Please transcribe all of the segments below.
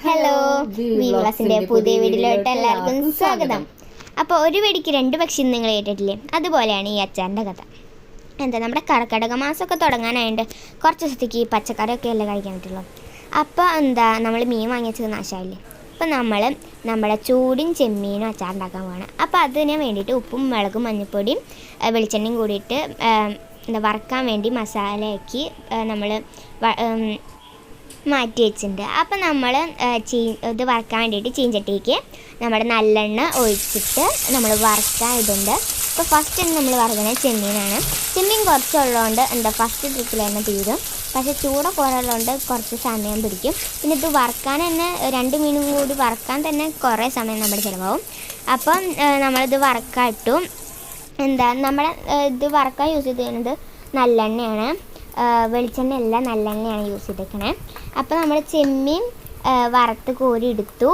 Hello, വീവ്ളസിൻ്റെ പുതിയ വീഡിയോയിലോട്ട് എല്ലാവർക്കും സ്വാഗതം. അപ്പോൾ ഒരു വെടിക്ക് രണ്ട് പക്ഷി നിങ്ങൾ കേട്ടിട്ടില്ലേ? അതുപോലെയാണ് ഈ അച്ചാറിൻ്റെ കഥ. നമ്മുടെ കർക്കിടക മാസമൊക്കെ തുടങ്ങാനായിട്ട് കുറച്ച് ദിവസത്തേക്ക് ഈ പച്ചക്കറിയൊക്കെ അല്ലേ കഴിക്കാൻ പറ്റുള്ളൂ. അപ്പോൾ നമ്മൾ മീൻ വാങ്ങിച്ചത് നാശമായില്ലേ? അപ്പോൾ നമ്മൾ നമ്മുടെ ചൂടും ചെമ്മീനും അച്ചാറുണ്ടാക്കാൻ പോകണം. അപ്പോൾ അതിന് വേണ്ടിയിട്ട് ഉപ്പും മുളകും മഞ്ഞൾപ്പൊടിയും വെളിച്ചെണ്ണയും കൂടിയിട്ട് വറക്കാൻ വേണ്ടി മസാലയാക്കി നമ്മൾ മാറ്റി വെച്ചിട്ടുണ്ട്. അപ്പോൾ നമ്മൾ ഇത് വറക്കാൻ വേണ്ടിയിട്ട് ചീഞ്ചട്ടിക്ക് നമ്മുടെ നല്ലെണ്ണ ഒഴിച്ചിട്ട് നമ്മൾ വറക്കാൻ ഇടുന്നുണ്ട്. അപ്പോൾ ഫസ്റ്റ് നമ്മൾ വറുക്കുന്നത് ചെമ്മീനാണ്. ചെമ്മീൻ കുറച്ചുള്ളതുകൊണ്ട് ഫസ്റ്റ് ട്രിപ്പിൽ തന്നെ തീരും. പക്ഷേ ചൂട് കുറവുള്ളതുകൊണ്ട് കുറച്ച് സമയം പിടിക്കും. പിന്നെ ഇത് വറക്കാൻ തന്നെ 2 മീനും കൂടി വറക്കാൻ തന്നെ കുറേ സമയം നമ്മുടെ ചിലവാകും. അപ്പം നമ്മളിത് വറക്കാൻ ഇട്ടു. നമ്മൾ ഇത് വറക്കാൻ യൂസ് ചെയ്യുന്നത് നല്ലെണ്ണയാണ്. വെളിച്ചെണ്ണ അല്ല, നല്ലെണ്ണയാണ് യൂസ് ചെയ്തേക്കണേ. അപ്പോൾ നമ്മൾ ചെമ്മീൻ വറുത്ത് കോരി എടുത്തു.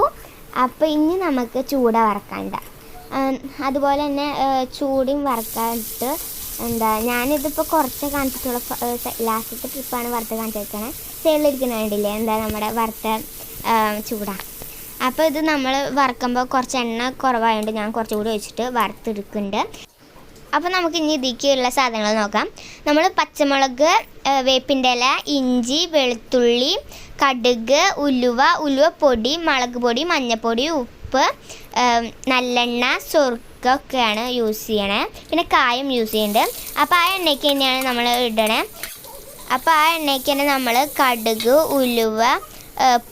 അപ്പോൾ ഇനി നമുക്ക് ചൂട വറക്കാനുണ്ട്. അതുപോലെ തന്നെ ചൂടയും വറക്കാനിട്ട് ഞാനിതിപ്പോൾ കുറച്ച് കാണിച്ചിട്ടുള്ള ലാസ്റ്റത്തെ ട്രിപ്പാണ് വറുത്ത് കാണിച്ചേക്കണേ. സൈഡിലിരിക്കുന്ന വേണ്ടിയില്ലേ നമ്മുടെ വറുത്ത ചൂട. അപ്പോൾ ഇത് നമ്മൾ വറക്കുമ്പോൾ കുറച്ച് എണ്ണ കുറവായതുകൊണ്ട് ഞാൻ കുറച്ചുകൂടി വെച്ചിട്ട് വറുത്തെടുക്കുന്നുണ്ട്. അപ്പോൾ നമുക്ക് ഇനി ഇതിലേക്കുള്ള സാധനങ്ങൾ നോക്കാം. നമ്മൾ പച്ചമുളക്, വേപ്പിൻ്റെ ഇല, ഇഞ്ചി, വെളുത്തുള്ളി, കടുക്, ഉലുവപ്പൊടി, മുളക് പൊടി, മഞ്ഞൾപ്പൊടി, ഉപ്പ്, നല്ലെണ്ണ, സുർക്കൊക്കെയാണ് യൂസ് ചെയ്യണേ. പിന്നെ കായം യൂസ് ചെയ്യുന്നുണ്ട്. അപ്പോൾ ആ എണ്ണയ്ക്ക് തന്നെയാണ് നമ്മൾ ഇടണേ. അപ്പോൾ ആ എണ്ണയ്ക്ക് തന്നെ നമ്മൾ കടുക്, ഉലുവ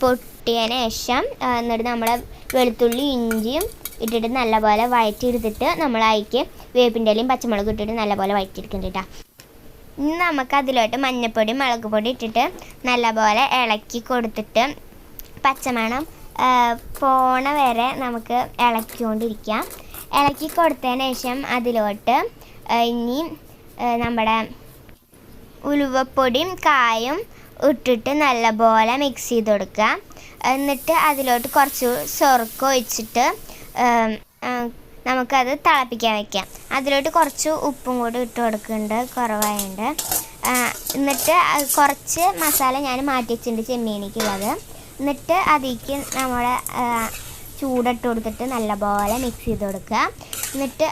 പൊട്ടിയതിന് ശേഷം എന്നിട്ട് നമ്മൾ വെളുത്തുള്ളി ഇഞ്ചിയും ഇട്ടിട്ട് നല്ലപോലെ വഴറ്റിയെടുത്തിട്ട് നമ്മൾ അതിലേക്ക് വേപ്പിൻ്റെ ഇലയും പച്ചമുളകും ഇട്ടിട്ട് നല്ലപോലെ വഴറ്റിയെടുക്കുന്നുണ്ട് കേട്ടോ. ഇനി നമുക്ക് അതിലോട്ട് മഞ്ഞൾപ്പൊടി മുളക് പൊടി ഇട്ടിട്ട് നല്ലപോലെ ഇളക്കി കൊടുത്തിട്ട് പച്ചമണം പോണ വരെ നമുക്ക് ഇളക്കിക്കൊണ്ടിരിക്കാം. ഇളക്കി കൊടുത്തതിന് ശേഷം അതിലോട്ട് ഇനി നമ്മുടെ ഉലുവപ്പൊടിയും കായും ഇട്ടിട്ട് നല്ലപോലെ മിക്സ് ചെയ്ത് കൊടുക്കുക. എന്നിട്ട് അതിലോട്ട് കുറച്ച് സുർക്ക ഒഴിച്ചിട്ട് നമുക്കത് തിളപ്പിക്കാൻ വയ്ക്കാം. അതിലോട്ട് കുറച്ച് ഉപ്പും കൂടി ഇട്ട് കൊടുക്കുന്നുണ്ട്, കുറവായുണ്ട്. എന്നിട്ട് കുറച്ച് മസാല ഞാൻ മാറ്റി വെച്ചിട്ടുണ്ട് ചെമ്മീനിക്കുള്ളത്. എന്നിട്ട് അതിലേക്ക് നമ്മുടെ ചൂടിട്ട് കൊടുത്തിട്ട് നല്ലപോലെ മിക്സ് ചെയ്ത് കൊടുക്കുക. എന്നിട്ട്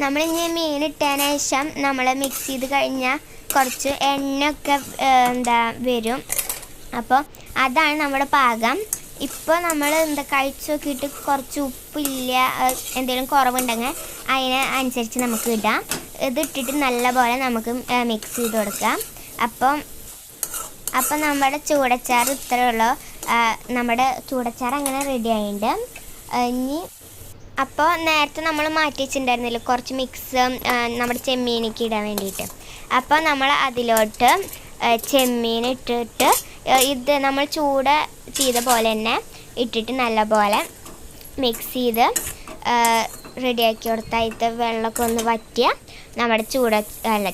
നമ്മളിങ്ങനെ മീനിട്ടതിന് ശേഷം നമ്മൾ മിക്സ് ചെയ്ത് കഴിഞ്ഞാൽ കുറച്ച് എണ്ണയൊക്കെ വരും. അപ്പോൾ അതാണ് നമ്മുടെ പാകം. ഇപ്പോൾ നമ്മൾ കഴിച്ച് നോക്കിയിട്ട് കുറച്ച് ഉപ്പില്ല, എന്തെങ്കിലും കുറവുണ്ടെങ്കിൽ അതിന് അനുസരിച്ച് നമുക്ക് ഇടാം. ഇതിട്ടിട്ട് നല്ലപോലെ നമുക്ക് മിക്സ് ചെയ്ത് കൊടുക്കാം. അപ്പം നമ്മുടെ ചൂടച്ചാറ് ഇത്രയേ ഉള്ളൂ. നമ്മുടെ ചൂടച്ചാറ് അങ്ങനെ റെഡി ആയിട്ടുണ്ട്. ഇനി അപ്പോൾ നേരത്തെ നമ്മൾ മാറ്റി വെച്ചിട്ടുണ്ടായിരുന്നില്ല കുറച്ച് മിക്സ് നമ്മുടെ ചെമ്മീനിക്ക് ഇടാൻ വേണ്ടിയിട്ട്. അപ്പോൾ നമ്മൾ അതിലോട്ട് ചെമ്മീൻ ഇട്ടിട്ട് ഇത് നമ്മൾ ചൂട് ചെയ്ത പോലെ തന്നെ ഇട്ടിട്ട് നല്ലപോലെ മിക്സ് ചെയ്ത് റെഡിയാക്കി കൊടുത്തായിട്ട് വെള്ളമൊക്കെ ഒന്ന് വറ്റിയ നമ്മുടെ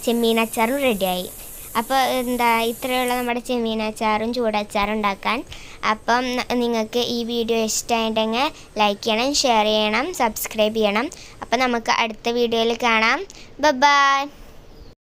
ചെമ്മീൻ അച്ചാറും റെഡിയായി. അപ്പോൾ ഇത്രയുള്ള നമ്മുടെ ചെമ്മീൻ അച്ചാറും ചൂടച്ചാറും ഉണ്ടാക്കാൻ. അപ്പം നിങ്ങൾക്ക് ഈ വീഡിയോ ഇഷ്ടമായിട്ടുണ്ടെങ്കിൽ ലൈക്ക് ചെയ്യണം, ഷെയർ ചെയ്യണം, സബ്സ്ക്രൈബ് ചെയ്യണം. അപ്പോൾ നമുക്ക് അടുത്ത വീഡിയോയിൽ കാണാം. ബൈ.